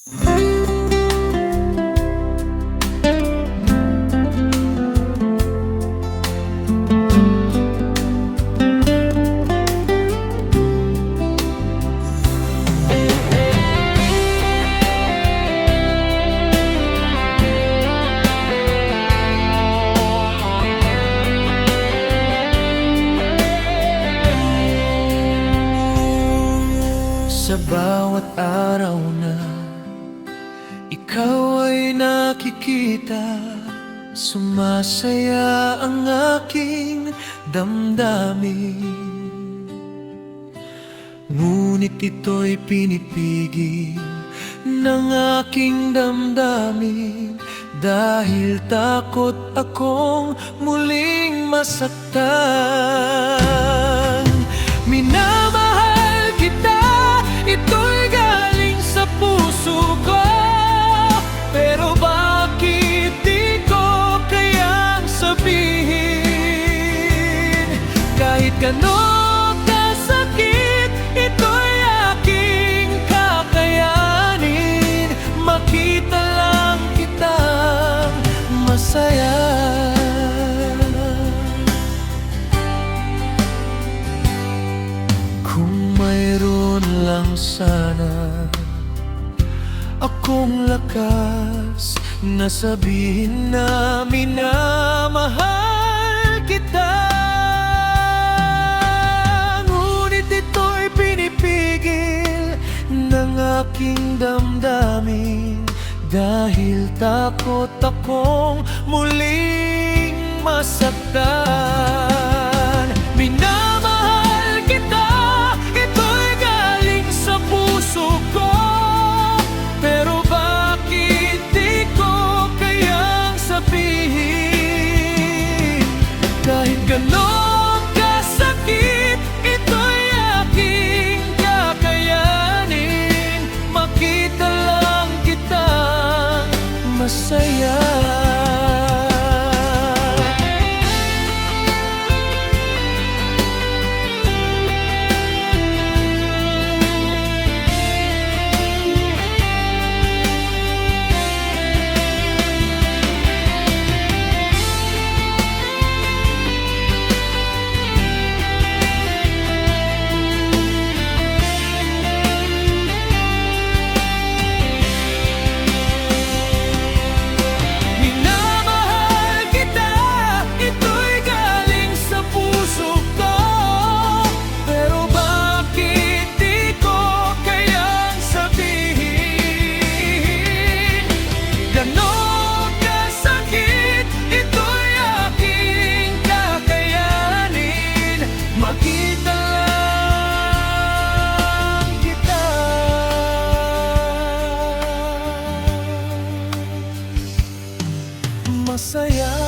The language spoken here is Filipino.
Sa bawat araw na ikaw ay nakikita, sumasaya ang aking damdamin. Ngunit ito'y pinipigil ng aking damdamin, dahil takot akong muling masaktan. Minamahal kita, ito'y galing sa puso ko, pero bakit di ko kayang sabihin? Kahit gano'n kasakit, ito'y aking kakayanin. Makita lang kitang masaya. Kung mayroon lang sana akong lakas na sabihin na minamahal kita, ngunit ito'y pinipigil ng aking damdamin, dahil takot akong muling masaktan. Minamahal kita, ito'y galing sa puso ko, pero bakit di ko kayang sabihin? Kahit gano'n kasakit, ito'y aking kakayanin. Makita lang kitang masaya. Masaya.